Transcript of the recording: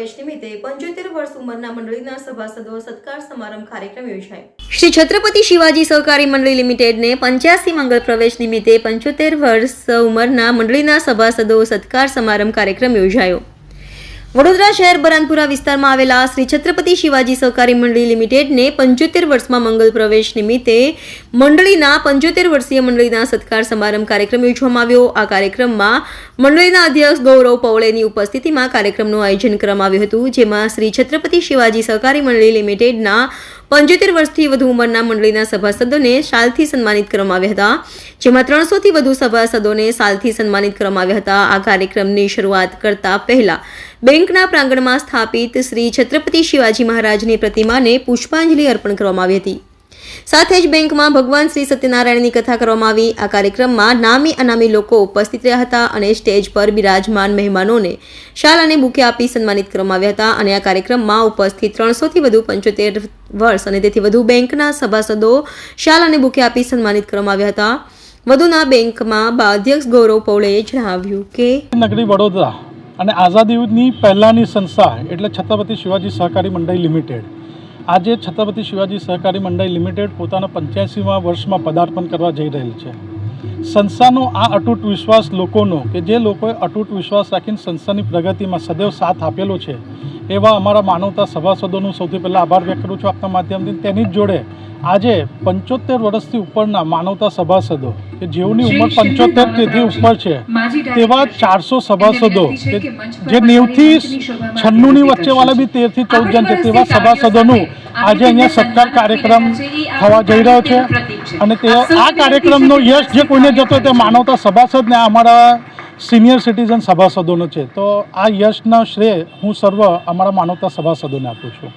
પ્રવેશ નિમિત્તે 75 વર્ષ ઉંમરના મંડળીના સભાસદો સત્કાર સમારંભ કાર્યક્રમ યોજાયો। શ્રી છત્રપતિ શિવાજી સહકારી મંડળી લિમિટેડને 85 મંગળ પ્રવેશ નિમિત્તે 75 વર્ષ ઉંમરના મંડળીના સભાસદો સત્કાર સમારંભ કાર્યક્રમ યોજાયો। વડોદરા શહેર બરાનપુરા વિસ્તારમાં આવેલા શ્રી છત્રપતિ શિવાજી સહકારી મંડળી લિમિટેડને 75 વર્ષમાં મંગલ પ્રવેશ નિમિત્તે મંડળીના 75 વર્ષીય મંડળીના સત્કાર સમારંભ કાર્યક્રમ યોજવામાં આવ્યો। આ કાર્યક્રમમાં મંડળીના અધ્યક્ષ ગૌરવ પૌળેની ઉપસ્થિતિમાં કાર્યક્રમનું આયોજન કરવામાં આવ્યું હતું, જેમાં શ્રી છત્રપતિ શિવાજી સહકારી મંડળી લિમિટેડના 75 વર્ષથી વધુ ઉંમરના મંડળીના સભાસદોને શાલથી સન્માનિત કરવામાં આવ્યા હતા, જેમાં 300થી વધુ સભાસદોને શાલથી સન્માનિત કરવામાં આવ્યા હતા। આ કાર્યક્રમની શરૂઆત કરતા પહેલા બેંકના પ્રાંગણમાં સ્થાપિત શ્રી છત્રપતિ શિવાજી મહારાજની પ્રતિમાને પુષ્પાંજલિ અર્પણ કરવામાં આવી હતી। સાથે જ બેંકમાં ભગવાન શ્રી સત્યનારાયણની કથા કરવામાં આવી। આ કાર્યક્રમમાં નામી અનામી લોકો ઉપસ્થિત રહ્યા હતા અને સ્ટેજ પર બિરાજમાન મહેમાનોને શાલ અને બુકે આપી સન્માનિત કરવામાં આવ્યા હતા અને આ કાર્યક્રમમાં ઉપસ્થિત 300થી વધુ 75 વર્ષ અને તેથી વધુ બેંકના સભાસદો શાલ અને બુકે આપી સન્માનિત કરવામાં આવ્યા હતા। વધુના બેંકમાં અધ્યક્ષ ગૌરવ પૌળેએ જણાવ્યું કે નગરી વડોદરા અને આઝાદીની પહેલાંની સંસ્થા એટલે છત્રપતિ શિવાજી સહકારી મંડળી લિમિટેડ આજે છત્રપતિ શિવાજી સહકારી મંડળી લિમિટેડ પોતાના 85મા વર્ષમાં પદાર્પણ કરવા જઈ રહેલ છે। સંસ્થાનો આ અતૂટ વિશ્વાસ લોકોનો કે જે લોકોએ અતૂટ વિશ્વાસ રાખીને સંસ્થાની પ્રગતિમાં સદૈવ સાથ આપેલો છે એવા અમારા માનવતા સભાસદોનું સૌથી પહેલાં આભાર વ્યક્ત કરું છું આપના માધ્યમથી। તેની જ જોડે આજે 75 વર્ષથી ઉપરના માનવતા સભાસદો કે જેઓની ઉંમર 75થી ઉપર છે તેવા 400 સભાસદો કે જે 90થી 96ની વચ્ચેવાળા બી 13થી 14 જણ છે તેવા સભાસદોનું આજે અહીંયા સત્કાર કાર્યક્રમ થવા જઈ રહ્યો છે અને તે આ કાર્યક્રમનો યશ જે કોઈને જતો તે માનવતા સભાસદને અમારા સિનિયર સિટીઝન સભાસદોનો છે, તો આ યશનો શ્રેય હું સર્વ અમારા માનવતા સભાસદોને આપું છું।